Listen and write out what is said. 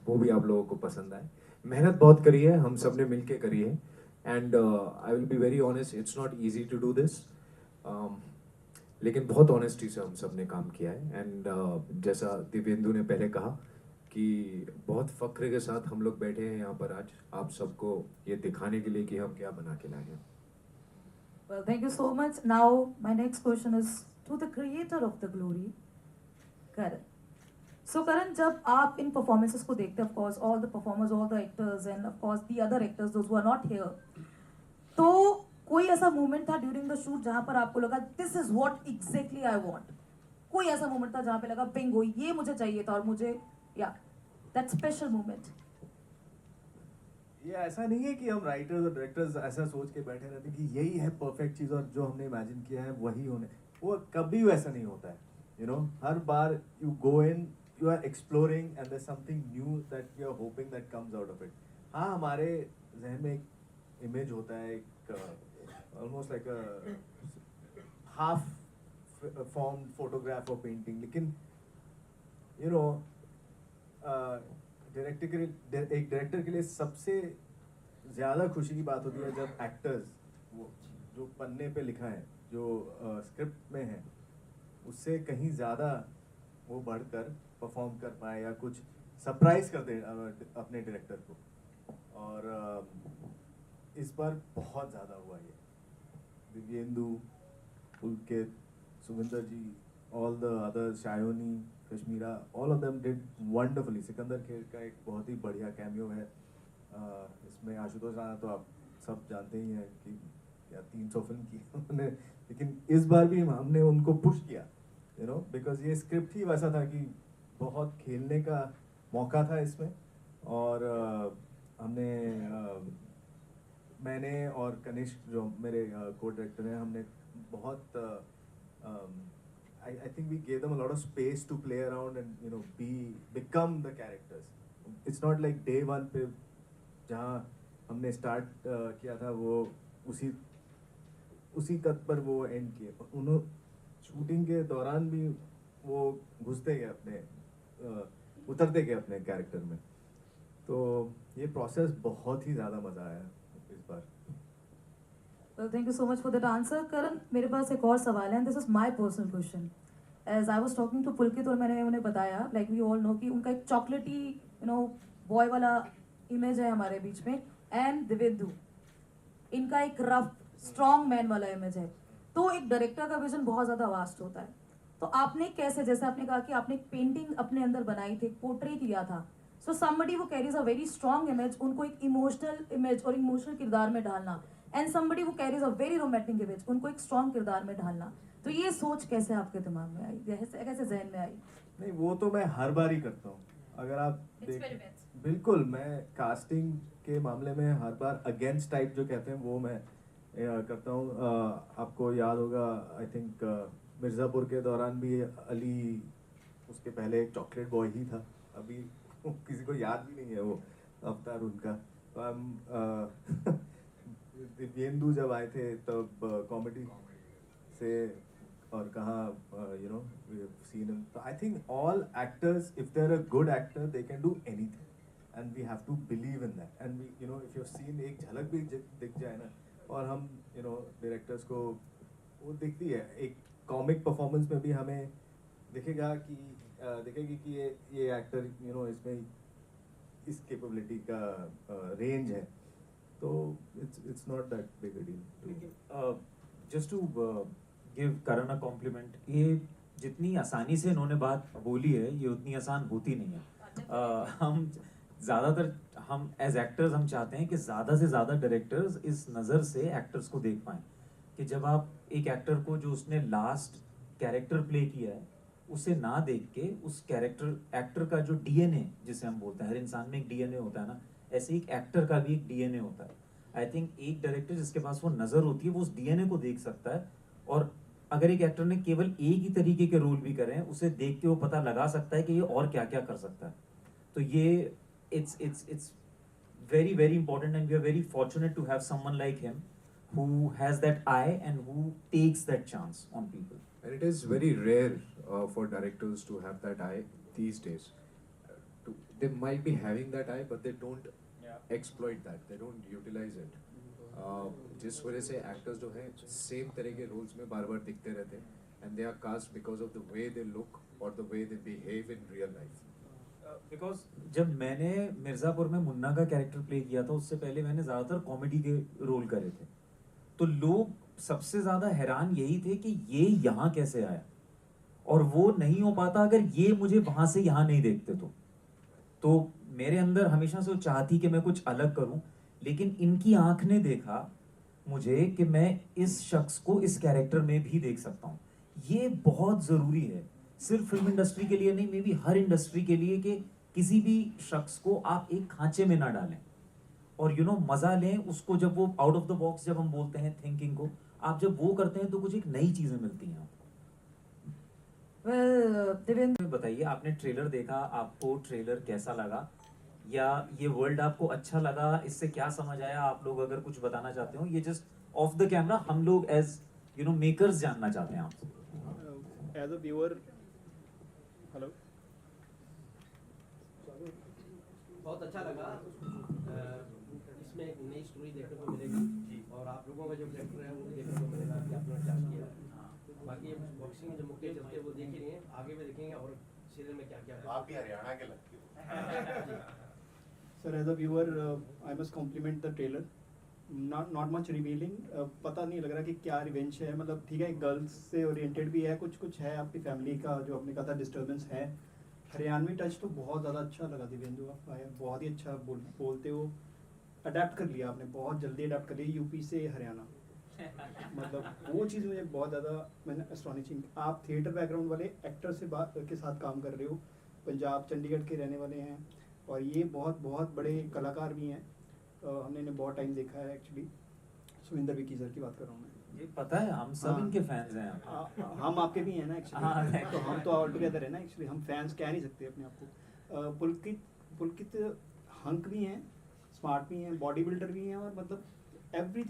वो भी आप लोगों को पसंद आए। मेहनत बहुत करी है, हम सब ने मिल के करी है, and I will be very honest, it's not easy to do this, लेकिन बहुत ऑनेस्टी से हम सब ने काम किया है। एंड जैसा दिव्येंदु ने पहले कहा कि बहुत फक्र के साथ हम लोग बैठे हैं यहाँ पर आज, आप सबको ये दिखाने के लिए कि हम क्या बना के लाए हैं। Well, thank you so much. Now, my next question is to the creator of the glory, Karan. So, Karan, जब आप इन performances को देखते हैं, of course, all the performers, all the actors, and of course the other actors, those who are not here, तो कोई ऐसा moment था during the shoot जहां पर आपको लगा this is what exactly I want? कोई ऐसा मोमेंट था जहां पे लगा बिंगो ये मुझे चाहिए था और मुझे या दैट स्पेशल मोमेंट? ये ऐसा नहीं है कि हम राइटर्स और डायरेक्टर्स ऐसा सोच के बैठे रहते कि यही है परफेक्ट चीज़ और जो हमने इमेजिन किया है वही होने, वो कभी वैसा नहीं होता है। हर बार you go in, you are exploring and there something new that you are hoping that comes out of it. हाँ, हमारे जहन में एक इमेज होता है, एक almost like a half form photograph और पेंटिंग, लेकिन यू नो डायरेक्टर के लिए, एक डायरेक्टर के लिए सबसे ज़्यादा खुशी की बात होती है जब एक्टर्स वो जो पन्ने पे लिखा है, जो स्क्रिप्ट में है, उससे कहीं ज़्यादा वो बढ़कर परफॉर्म कर पाए या कुछ सरप्राइज कर दे अपने डायरेक्टर को। और इस बार बहुत ज़्यादा हुआ ये। दिव्येंदु, पुलकित, सुविंदर जी, all the others, Shayoni, Kashmira, all of them did wonderfully। Sikandar Kher का एक बहुत ही बढ़िया कैमियो है इसमें। आशुतोष राणा तो आप सब जानते ही हैं कि या 300 फिल्म की उन्होंने, लेकिन इस बार भी हमने उनको पुश किया, बिकॉज ये स्क्रिप्ट ही वैसा था कि बहुत खेलने का मौका था इसमें। और हमने मैंने और कनिष्क जो मेरे को डायरेक्टर हैं, हमने बहुत I think we gave them a lot of space to play around and become the characters. It's not like day one पे जहाँ हमने स्टार्ट किया था वो उसी उसी कद पर वो एंड किए। उन्होंने शूटिंग के दौरान भी वो घुसते गए अपने उतरते गए अपने कैरेक्टर में। तो ये प्रोसेस बहुत ही ज़्यादा मज़ा आया इस बार। Well, thank you so much for that answer, Karan. मेरे पास एक और सवाल है, and this is my personal question. As I was talking to Pulkit और मैंने उन्हें बताया, like we all know कि उनका एक चॉकलेटी बॉय वाला इमेज है हमारे बीच में, एंड दिव्येंदु इनका एक रफ स्ट्रॉन्ग मैन वाला इमेज है। तो एक डायरेक्टर का विजन बहुत ज्यादा वास्ट होता है। तो आपने कैसे, जैसे आपने कहा कि आपने एक पेंटिंग अपने अंदर बनाई थी, पोर्ट्रे किया था, सो समबडी वो carries a very strong image, उनको एक इमोशनल इमेज और इमोशनल किरदार में डालना, एंड समबडी वो carries a very romantic image, उनको एक स्ट्रॉन्ग किरदार में ढालना। तो ये सोच कैसे आपके दिमाग में आई, कैसे जहन में आई? नहीं, वो तो मैं हर बार ही करता हूँ। अगर आप बिल्कुल, मैं कास्टिंग के मामले में हर बार अगेंस्ट टाइप जो कहते हैं वो मैं करता हूँ। आपको याद होगा, आई थिंक मिर्ज़ापुर के दौरान भी अली, उसके पहले एक चॉकलेट बॉय ही था, अभी किसी को याद भी नहीं है वो अवतार उनका। तो हम दिव्येंदु जब आए थे तब कॉमेडी से, और कहाँ सीन, तो I think all actors, if they are a good actor, they can do anything and we have to believe in that. And we if you scene एक झलक भी दिख जाए ना, और हम डायरेक्टर्स को वो दिखती है, एक कॉमिक परफॉर्मेंस में भी हमें दिखेगा कि दिखेगी कि ये एक्टर इसमें इस कैपेबिलिटी का रेंज है। तो it's not that big a deal. लेकिन just to give Karan a compliment, ये जितनी आसानी से इन्होंने बात बोली है ये उतनी आसान होती नहीं है। हम ज़्यादातर, हम एज एक्टर्स हम चाहते हैं कि ज़्यादा से ज़्यादा डायरेक्टर्स इस नज़र से एक्टर्स को देख पाएँ कि जब आप एक एक्टर को जो उसने लास्ट कैरेक्टर प्ले किया है उसे ना देख के उस कैरेक्टर एक्टर का जो डीएनए जिसे हम बोलते हैं, हर इंसान में एक डीएनए होता है ना, ऐसे एक एक्टर का भी एक डीएनए होता है। आई थिंक एक डायरेक्टर जिसके पास वो नज़र होती है वो उस डीएनए को देख सकता है, और अगर एक एक्टर ने केवल एक ही तरीके के रोल भी करें उसे देख के वो पता लगा सकता है कि ये और क्या क्या कर सकता है। तो ये it's very very important and we are very fortunate to have someone like him who has that eye and who takes that chance on people. And it is very rare for directors to have that eye these days. To they might be having that eye, but they don't exploit that. They don't utilize it. जिस वजह से actors जो हैं same तरह के roles में बार बार दिखते रहते हैं, and they are cast because of the way they look or the way they behave in real life. Because जब मैंने मिर्जापुर में मुन्ना का कैरेक्टर प्ले किया था, उससे पहले मैंने ज्यादातर कॉमेडी के रोल करे थे, तो लोग सबसे ज्यादा हैरान यही थे कि ये यहाँ कैसे आया, और वो नहीं हो पाता अगर ये मुझे वहां से यहाँ नहीं देखते तो मेरे अंदर हमेशा से वो चाहती कि मैं कुछ अलग करूं, लेकिन इनकी आंख ने देखा मुझे कि मैं इस शख्स को इस कैरेक्टर में भी देख सकता हूं। ये बहुत जरूरी है, सिर्फ फिल्म इंडस्ट्री के लिए नहीं, मे बी हर इंडस्ट्री के लिए, कि किसी भी शख्स को आप एक खांचे में ना डालें और मजा लें उसको। जब वो आउट ऑफ द बॉक्स, जब हम बोलते हैं थिंकिंग को, आप जब वो करते हैं तो कुछ एक नई चीजें मिलती हैं आपको। Well, Devendra, बताइए, आपने ट्रेलर देखा, आपको ट्रेलर कैसा लगा, या ये वर्ल्ड आपको अच्छा लगा, इससे क्या समझ आया? आप लोग अगर कुछ बताना चाहते हो, ये जस्ट ऑफ द कैमरा हम लोग एज मेकर्स जानना चाहते हैं आपसे। एज अ व्यूअर, हेलो, बहुत अच्छा लगा। इसमें एक नई स्टोरी देखने को मिलेगी और आप लोगों का जो कैरेक्टर है वो देखने को मिलेगा कि आपने क्या किया। बाकी बॉक्सिंग में जो मुक्के चलते हैं वो देख ही रहे हैं, आगे भी देखेंगे और सीरियल में क्या क्या है। आप भी हरियाणा के लगते हो। Sir as a viewer I must compliment the trailer, not much revealing, पता नहीं लग रहा कि क्या रिवेंज है, मतलब ठीक है गर्ल्स से ओरिएंटेड भी है, कुछ है आपकी फैमिली का जो आपने कहा था डिस्टर्बेंस है। हरियाणवी टच तो बहुत ज़्यादा अच्छा लगा दिव्येंदु, आप आए बहुत ही अच्छा बोलते हो, अडेप्ट कर लिया आपने, बहुत जल्दी अडेप्ट कर लिया यूपी से हरियाणा, मतलब वो चीज़ मुझे बहुत ज़्यादा मैंने एस्टॉनिशिंग। आप थिएटर बैकग्राउंड वाले एक्टर से बात के साथ काम कर रहे हो, पंजाब चंडीगढ़ के रहने वाले हैं और ये बहुत बहुत बड़े कलाकार भी हैं, हमने इन्हें बहुत टाइम देखा है एक्चुअली। सुविंदर विकी सर की बात कर रहा हूँ मैं। ये पता है, हम सब हाँ। इनके फैंस हैं। हम आपके भी हैं ना हाँ, एक्चुअली, तो हम तो ऑल टुगेदर है ना एक्चुअली, हम फैंस कह नहीं सकते अपने आप को। पुलकित हंक भी हैं, स्मार्ट भी हैं, बॉडी बिल्डर भी हैं और मतलब एवरीथिंग